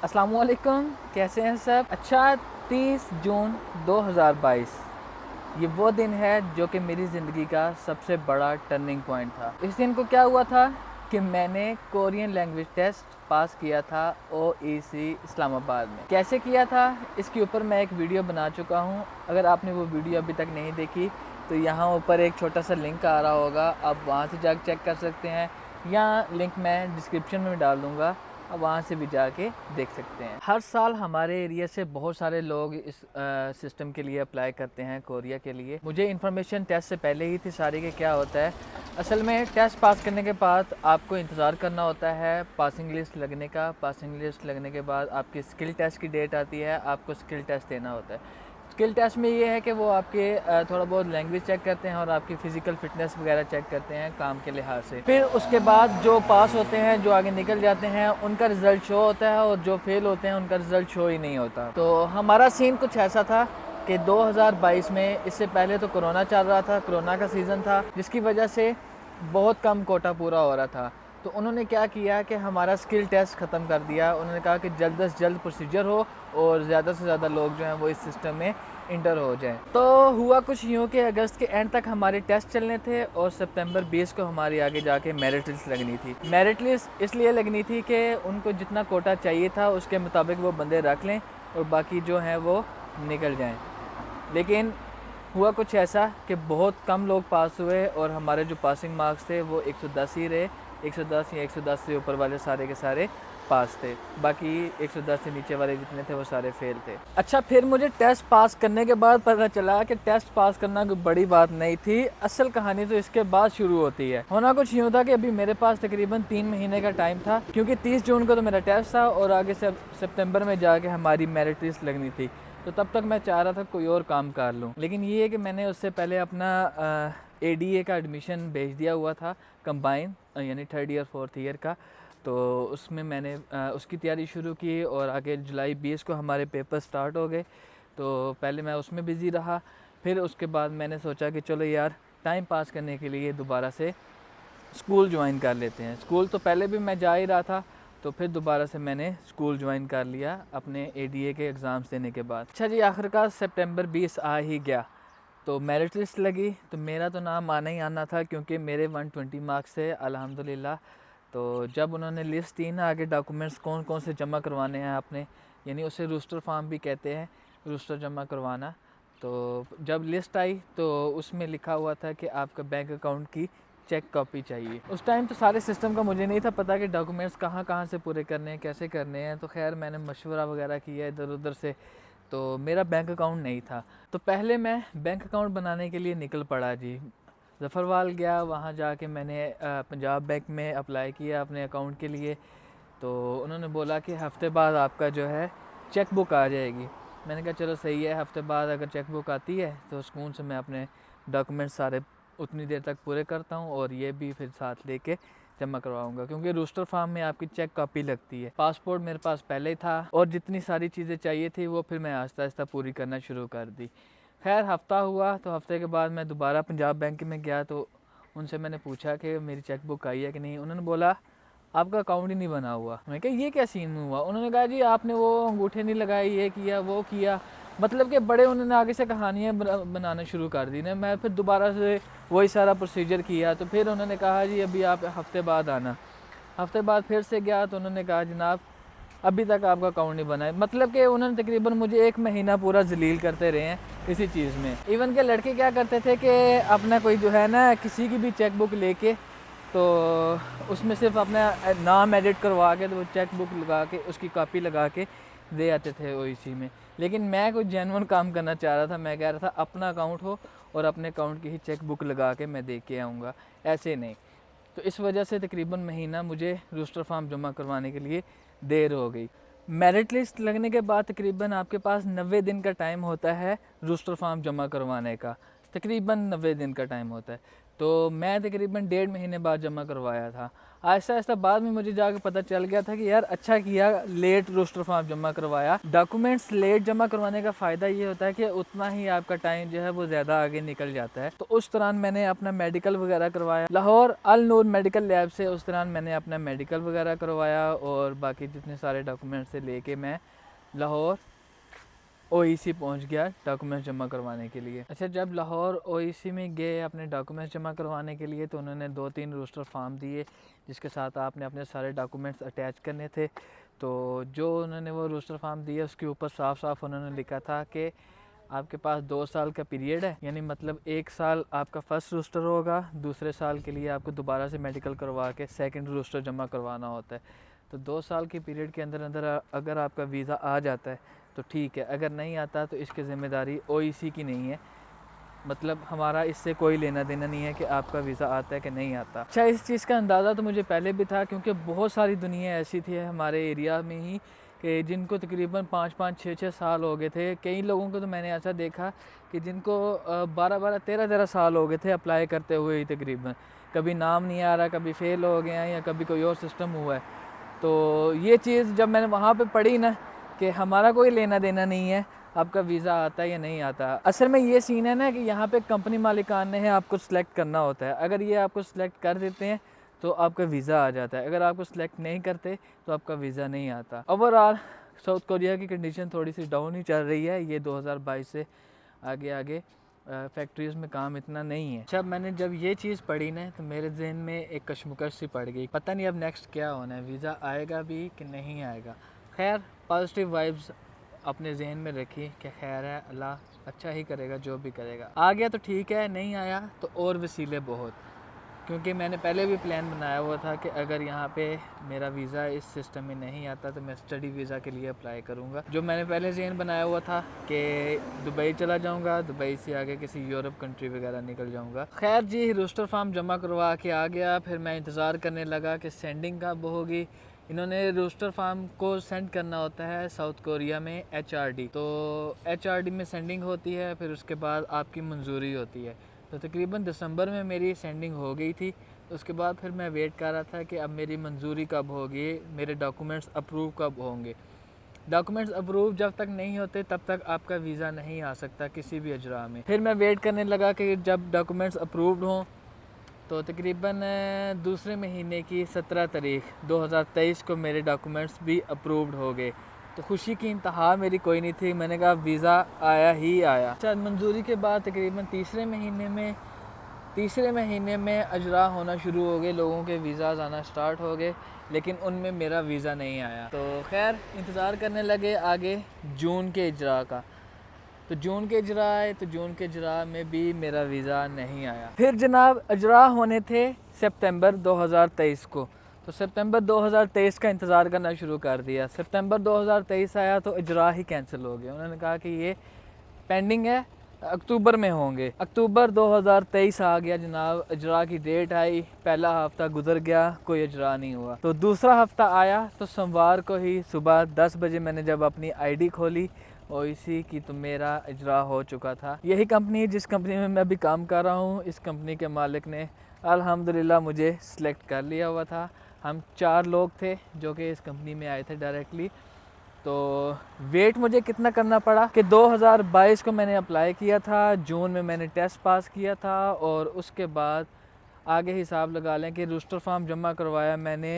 अस्सलामुअलैकुम, कैसे हैं सब। अच्छा, 30 जून 2022 ये वो दिन है जो कि मेरी ज़िंदगी का सबसे बड़ा टर्निंग पॉइंट था। इस दिन को क्या हुआ था कि मैंने कोरियन लैंग्वेज टेस्ट पास किया था ओईसी इस्लामाबाद में। कैसे किया था इसके ऊपर मैं एक वीडियो बना चुका हूँ। अगर आपने वो वीडियो अभी तक नहीं देखी तो यहाँ ऊपर एक छोटा सा लिंक आ रहा होगा, आप वहाँ से जाकर चेक कर सकते हैं, या लिंक मैं डिस्क्रिप्शन में डाल दूँगा, अब वहाँ से भी जाके देख सकते हैं। हर साल हमारे एरिया से बहुत सारे लोग इस सिस्टम के लिए अप्लाई करते हैं कोरिया के लिए। मुझे इन्फॉर्मेशन टेस्ट से पहले ही थी सारी कि क्या होता है। असल में टेस्ट पास करने के बाद आपको इंतज़ार करना होता है पासिंग लिस्ट लगने का। पासिंग लिस्ट लगने के बाद आपकी स्किल टेस्ट की डेट आती है, आपको स्किल टेस्ट देना होता है। स्किल टेस्ट में ये है कि वो आपके थोड़ा बहुत लैंग्वेज चेक करते हैं और आपकी फ़िज़िकल फ़िटनेस वगैरह चेक करते हैं काम के लिहाज से। फिर उसके बाद जो पास होते हैं, जो आगे निकल जाते हैं, उनका रिज़ल्ट शो होता है, और जो फेल होते हैं उनका रिज़ल्ट शो ही नहीं होता। तो हमारा सीन कुछ ऐसा था कि 2022 में, इससे पहले तो कोरोना चल रहा था, कोरोना का सीज़न था, जिसकी वजह से बहुत कम कोटा पूरा हो रहा था। तो उन्होंने क्या किया कि हमारा स्किल टेस्ट ख़त्म कर दिया। उन्होंने कहा कि जल्द से जल्द प्रोसीजर हो और ज़्यादा से ज़्यादा लोग जो हैं वो इस सिस्टम में इंटर हो जाएं। तो हुआ कुछ यूँ कि अगस्त के एंड तक हमारे टेस्ट चलने थे और सितंबर 20 को हमारी आगे जाके मेरिट लिस्ट लगनी थी। मेरिट लिस्ट इसलिए लगनी थी कि उनको जितना कोटा चाहिए था उसके मुताबिक वो बंदे रख लें और बाकी जो हैं वो निकल जाएँ। लेकिन हुआ कुछ ऐसा कि बहुत कम लोग पास हुए और हमारे जो पासिंग मार्क्स थे वो 110 ही रहे। 110 या 110 से ऊपर वाले सारे के सारे पास थे, बाकी 110 से नीचे वाले जितने थे वो सारे फेल थे। अच्छा, फिर मुझे टेस्ट पास करने के बाद पता चला कि टेस्ट पास करना कोई बड़ी बात नहीं थी। असल कहानी तो इसके बाद शुरू होती है। होना कुछ यूँ था कि अभी मेरे पास तकरीबन 3 महीने का टाइम था, क्योंकि 30 जून को तो मेरा टेस्ट था और आगे से सितंबर में जाके हमारी मेरिट लिस्ट लगनी थी। तो तब तक मैं चाह रहा था कोई और काम कर लूँ, लेकिन ये है कि मैंने उससे पहले अपना एडीए का एडमिशन भेज दिया हुआ था, कंबाइन यानी 3rd ईयर 4th ईयर का। तो उसमें मैंने उसकी तैयारी शुरू की और आगे जुलाई 20 को हमारे पेपर स्टार्ट हो गए। तो पहले मैं उसमें बिज़ी रहा, फिर उसके बाद मैंने सोचा कि चलो यार, टाइम पास करने के लिए दोबारा से स्कूल ज्वाइन कर लेते हैं। स्कूल तो पहले भी मैं जा ही रहा था, तो फिर दोबारा से मैंने स्कूल ज्वाइन कर लिया अपने एडीए के एग्ज़ाम्स देने के बाद। अच्छा जी, आखिरकार सितंबर 20 आ ही गया, तो मेरिट लिस्ट लगी। तो मेरा तो नाम आना ही आना था, क्योंकि मेरे 120 मार्क्स थे अल्हम्दुलिल्लाह। तो जब उन्होंने लिस्ट दी ना, आगे डॉक्यूमेंट्स कौन कौन से जमा करवाने हैं आपने, यानी उसे रूस्टर फॉर्म भी कहते हैं, रूस्टर जमा करवाना। तो जब लिस्ट आई तो उसमें लिखा हुआ था कि आपका बैंक अकाउंट की चेक कॉपी चाहिए। उस टाइम तो सारे सिस्टम का मुझे नहीं था पता कि डॉक्यूमेंट्स कहाँ कहाँ से पूरे करने हैं, कैसे करने हैं। तो खैर मैंने मशवरा वगैरह किया इधर उधर से, तो मेरा बैंक अकाउंट नहीं था। तो पहले मैं बैंक अकाउंट बनाने के लिए निकल पड़ा जी। ज़फ़रवाल गया, वहाँ जाके मैंने पंजाब बैंक में अप्लाई किया अपने अकाउंट के लिए। तो उन्होंने बोला कि हफ़्ते बाद आपका जो है चेक बुक आ जाएगी। मैंने कहा चलो सही है, हफ़्ते बाद अगर चेक बुक आती है तो सुकून से मैं अपने डॉक्यूमेंट सारे उतनी देर तक पूरे करता हूँ और ये भी फिर साथ लेके जमा करवाऊँगा, क्योंकि रूस्टर फार्म में आपकी चेक कॉपी लगती है। पासपोर्ट मेरे पास पहले ही था और जितनी सारी चीज़ें चाहिए थी वो फिर मैं आहिस्ता आहिस्ता पूरी करना शुरू कर दी। खैर हफ़्ता हुआ, तो हफ़्ते के बाद मैं दोबारा पंजाब बैंक में गया। तो उनसे मैंने पूछा कि मेरी चेक बुक आई है कि नहीं। उन्होंने बोला आपका अकाउंट ही नहीं बना हुआ। मैं कहा ये क्या सीन हुआ। उन्होंने कहा जी आपने वो अंगूठे नहीं लगाए, ये किया वो किया, मतलब कि बड़े उन्होंने आगे से कहानियाँ बनाना शुरू कर दी ना। मैं फिर दोबारा से वही सारा प्रोसीजर किया। तो फिर उन्होंने कहा जी अभी आप हफ़्ते बाद आना। हफ़्ते बाद फिर से गया तो उन्होंने कहा जनाब अभी तक आपका अकाउंट नहीं बना है। मतलब कि उन्होंने तकरीबन मुझे 1 महीना पूरा जलील करते रहे हैं इसी चीज़ में। इवन के लड़के क्या करते थे कि अपना कोई जो है ना किसी की भी चेक बुक लेके, तो उसमें सिर्फ अपना नाम एडिट करवा के तो वो चेक बुक लगा के उसकी कॉपी लगा के दे आते थे वो इसी में। लेकिन मैं कोई जेन्युइन काम करना चाह रहा था। मैं कह रहा था अपना अकाउंट हो और अपने अकाउंट की ही चेक बुक लगा के मैं दे के आऊँगा, ऐसे नहीं। तो इस वजह से तकरीबन महीना मुझे रूस्टर फार्म जमा करवाने के लिए देर हो गई। मेरिट लिस्ट लगने के बाद तकरीबन आपके पास 90 दिन का टाइम होता है रूस्टर फार्म जमा करवाने का, तकरीबन 90 दिन का टाइम होता है। तो मैं तकरीबन 1.5 महीने बाद जमा करवाया था। आहिस्ता आहिस्ता बाद में मुझे जाके पता चल गया था कि यार अच्छा किया लेट रोस्टर फॉर्म जमा करवाया। डॉक्यूमेंट्स लेट जमा करवाने का फ़ायदा ये होता है कि उतना ही आपका टाइम जो है वो ज़्यादा आगे निकल जाता है। तो उस दौरान मैंने अपना मेडिकल वगैरह करवाया लाहौर अल नूर मेडिकल लैब से। उस दौरान मैंने अपना मेडिकल वगैरह करवाया और बाकी जितने सारे डॉक्यूमेंट्स से लेके मैं लाहौर ओईसी पहुंच गया डॉक्यूमेंट्स जमा करवाने के लिए। अच्छा, जब लाहौर ओईसी में गए अपने डॉक्यूमेंट्स जमा करवाने के लिए तो उन्होंने 2-3 रोस्टर फॉर्म दिए जिसके साथ आपने अपने सारे डॉक्यूमेंट्स अटैच करने थे। तो जो उन्होंने वो रोस्टर फॉर्म दिए उसके ऊपर साफ साफ उन्होंने लिखा था कि आपके पास 2 साल का पीरियड है, यानी मतलब 1 साल आपका फर्स्ट रोस्टर होगा, दूसरे साल के लिए आपको दोबारा से मेडिकल करवा के सेकंड रोस्टर जमा करवाना होता है। तो 2 साल के पीरियड के अंदर अंदर अगर आपका वीज़ा आ जाता है तो ठीक है, अगर नहीं आता तो इसकी ज़िम्मेदारी ओईसी की नहीं है, मतलब हमारा इससे कोई लेना देना नहीं है कि आपका वीज़ा आता है कि नहीं आता। अच्छा, इस चीज़ का अंदाज़ा तो मुझे पहले भी था क्योंकि बहुत सारी दुनिया ऐसी थी हमारे एरिया में ही कि जिनको तकरीबन 5-5, 6-6 साल हो गए थे। कई लोगों को तो मैंने ऐसा देखा कि जिनको 12-12, 13-13 साल हो गए थे अप्लाई करते हुए ही तकरीबन। कभी नाम नहीं आ रहा, कभी फ़ेल हो गए हैं या कभी कोई और सिस्टम हुआ है। तो ये चीज़ जब मैंने वहाँ पे पढ़ी ना कि हमारा कोई लेना देना नहीं है आपका वीज़ा आता है या नहीं आता। असल में ये सीन है ना कि यहाँ पे कंपनी मालिकान ने है आपको सिलेक्ट करना होता है। अगर ये आपको सिलेक्ट कर देते हैं तो आपका वीज़ा आ जाता है, अगर आपको सिलेक्ट नहीं करते तो आपका वीज़ा नहीं आता। ओवरऑल साउथ कोरिया की कंडीशन थोड़ी सी डाउन ही चल रही है। ये 2022 से आगे आगे फैक्ट्रीज़ में काम इतना नहीं है। जब मैंने ये चीज़ पढ़ी ना तो मेरे जहन में एक कशमकश सी पड़ गई, पता नहीं अब नेक्स्ट क्या होना है, वीज़ा आएगा भी कि नहीं आएगा। खैर, पॉजिटिव वाइब्स अपने जहन में रखी कि खैर है, अल्लाह अच्छा ही करेगा, जो भी करेगा। आ गया तो ठीक है, नहीं आया तो और वसीले बहुत, क्योंकि मैंने पहले भी प्लान बनाया हुआ था कि अगर यहाँ पे मेरा वीज़ा इस सिस्टम में नहीं आता तो मैं स्टडी वीज़ा के लिए अप्लाई करूँगा। जो मैंने पहले जहन बनाया हुआ था कि दुबई चला जाऊँगा, दुबई से आगे किसी यूरोप कंट्री वगैरह निकल जाऊँगा। खैर जी, रोस्टर फॉर्म जमा करवा के आ गया। फिर मैं इंतज़ार करने लगा कि सेंडिंग कब होगी। इन्होंने रोस्टर फार्म को सेंड करना होता है साउथ कोरिया में HRD, तो HRD में सेंडिंग होती है, फिर उसके बाद आपकी मंजूरी होती है। तो तकरीबन दिसंबर में मेरी सेंडिंग हो गई थी। उसके बाद फिर मैं वेट कर रहा था कि अब मेरी मंजूरी कब होगी, मेरे डॉक्यूमेंट्स अप्रूव कब होंगे। डॉक्यूमेंट्स अप्रूव जब तक नहीं होते तब तक आपका वीज़ा नहीं आ सकता किसी भी अजरा में। फिर मैं वेट करने लगा कि जब डॉक्यूमेंट्स अप्रूव्ड हों। तो तकरीबन दूसरे महीने की 17 तारीख 2023 को मेरे डॉक्यूमेंट्स भी अप्रूव्ड हो गए। तो खुशी की इंतहा मेरी कोई नहीं थी। मैंने कहा वीज़ा आया ही आया। अच्छा, मंजूरी के बाद तकरीबन तीसरे महीने में अजरा होना शुरू हो गए, लोगों के वीज़ाज़ आना स्टार्ट हो गए, लेकिन उनमें मेरा वीज़ा नहीं आया। तो खैर इंतज़ार करने लगे आगे जून के इजरा का। तो जून के इजरा आए, तो जून के इजरा में भी मेरा वीज़ा नहीं आया। फिर जनाब इजरा होने थे सितंबर 2023 को। तो सितंबर 2023 का इंतज़ार करना शुरू कर दिया। सितंबर 2023 आया तो इजरा ही कैंसिल हो गया। उन्होंने कहा कि ये पेंडिंग है, अक्टूबर में होंगे। अक्टूबर 2023 आ गया जनाब, इजरा की डेट आई, पहला हफ्ता गुजर गया, कोई इजरा नहीं हुआ। तो दूसरा हफ्ता आया तो सोमवार को ही सुबह 10 बजे मैंने जब अपनी ID खोली ओईसी की तो मेरा इजरा हो चुका था। यही कंपनी जिस कंपनी में मैं अभी काम कर रहा हूँ, इस कंपनी के मालिक ने अल्हम्दुलिल्लाह मुझे सिलेक्ट कर लिया हुआ था। हम 4 लोग थे जो कि इस कंपनी में आए थे डायरेक्टली। तो वेट मुझे कितना करना पड़ा कि 2022 को मैंने अप्लाई किया था, जून में मैंने टेस्ट पास किया था और उसके बाद आगे हिसाब लगा लें कि रोस्टर फॉर्म जमा करवाया मैंने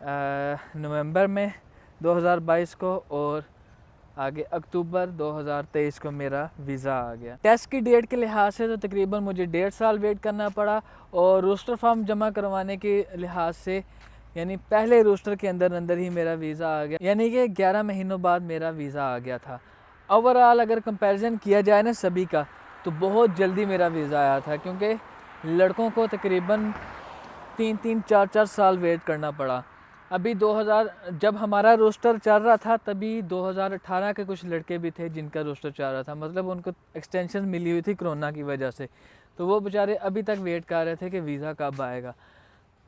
नवंबर में 2022 को और आगे अक्टूबर 2023 को मेरा वीज़ा आ गया। टेस्ट की डेट के लिहाज से तो तकरीबन मुझे 1.5 साल वेट करना पड़ा और रोस्टर फॉर्म जमा करवाने के लिहाज से यानी पहले रोस्टर के अंदर ही मेरा वीज़ा आ गया, यानी कि 11 महीनों बाद मेरा वीज़ा आ गया था। ओवरऑल अगर कंपैरिजन किया जाए ना सभी का तो बहुत जल्दी मेरा वीज़ा आया था, क्योंकि लड़कों को तकरीबन 3-3, 4-4 साल वेट करना पड़ा। अभी 2000 जब हमारा रोस्टर चल रहा था तभी 2018 के कुछ लड़के भी थे जिनका रोस्टर चल रहा था, मतलब उनको एक्सटेंशन मिली हुई थी कोरोना की वजह से, तो वो बेचारे अभी तक वेट कर रहे थे कि वीज़ा कब आएगा।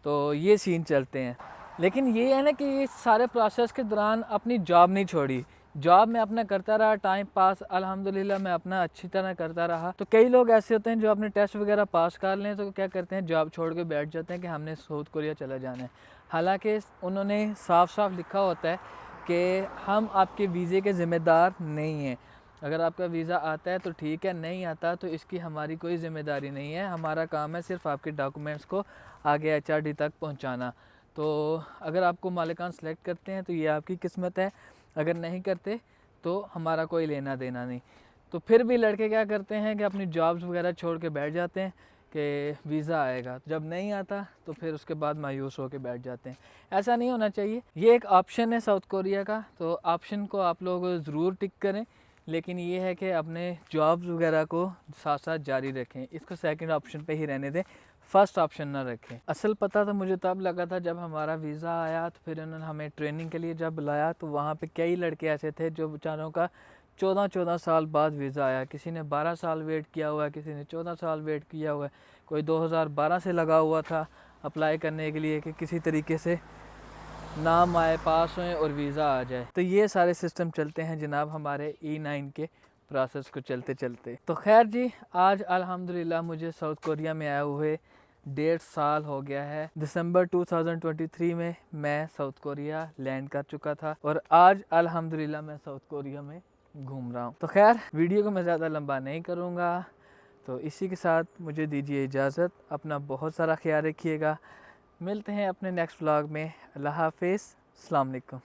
तो ये सीन चलते हैं। लेकिन ये है ना कि ये सारे प्रोसेस के दौरान अपनी जॉब नहीं छोड़ी, जॉब मैं अपना करता रहा, टाइम पास अल्हम्दुलिल्लाह मैं अपना अच्छी तरह करता रहा। तो कई लोग ऐसे होते हैं जो अपने टेस्ट वगैरह पास कर लें तो क्या करते हैं, जॉब छोड़ के बैठ जाते हैं कि हमने साउथ कोरिया चला जाना है। हालांकि उन्होंने साफ साफ लिखा होता है कि हम आपके वीज़े के ज़िम्मेदार नहीं हैं। अगर आपका वीज़ा आता है तो ठीक है, नहीं आता तो इसकी हमारी कोई ज़िम्मेदारी नहीं है। हमारा काम है सिर्फ आपके डॉक्यूमेंट्स को आगे HRD तक पहुंचाना। तो अगर आपको मालिकान सेलेक्ट करते हैं तो ये आपकी किस्मत है, अगर नहीं करते तो हमारा कोई लेना देना नहीं। तो फिर भी लड़के क्या करते हैं कि अपनी जॉब्स वगैरह छोड़ के बैठ जाते हैं कि वीज़ा आएगा, जब नहीं आता तो फिर उसके बाद मायूस होकर बैठ जाते हैं। ऐसा नहीं होना चाहिए। ये एक ऑप्शन है साउथ कोरिया का, तो ऑप्शन को आप लोग ज़रूर टिक करें, लेकिन ये है कि अपने जॉब्स वगैरह को साथ साथ जारी रखें। इसको सेकंड ऑप्शन पे ही रहने दें, फर्स्ट ऑप्शन ना रखें। असल पता तो मुझे तब लगा था जब हमारा वीज़ा आया, तो फिर उन्होंने हमें ट्रेनिंग के लिए जब बुलाया तो वहाँ पे कई लड़के ऐसे थे जो बेचारों का 14-14 साल बाद वीज़ा आया। किसी ने 12 साल वेट किया हुआ है, किसी ने 14 साल वेट किया हुआ है, कोई 2012 से लगा हुआ था अप्लाई करने के लिए कि किसी तरीके से नाम आए, पास होएं और वीज़ा आ जाए। तो ये सारे सिस्टम चलते हैं जनाब हमारे E9 के प्रोसेस को चलते चलते। तो खैर जी, आज अल्हम्दुलिल्लाह मुझे साउथ कोरिया में आए हुए 1.5 साल हो गया है। दिसंबर 2023 में मैं साउथ कोरिया लैंड कर चुका था और आज अल्हम्दुलिल्लाह मैं साउथ कोरिया में घूम रहा हूँ। तो खैर वीडियो को मैं ज़्यादा लंबा नहीं करूँगा, तो इसी के साथ मुझे दीजिए इजाज़त। अपना बहुत सारा ख्याल रखिएगा। मिलते हैं अपने नेक्स्ट व्लॉग में। अल्लाह हाफिज़, अस्सलाम वालेकुम।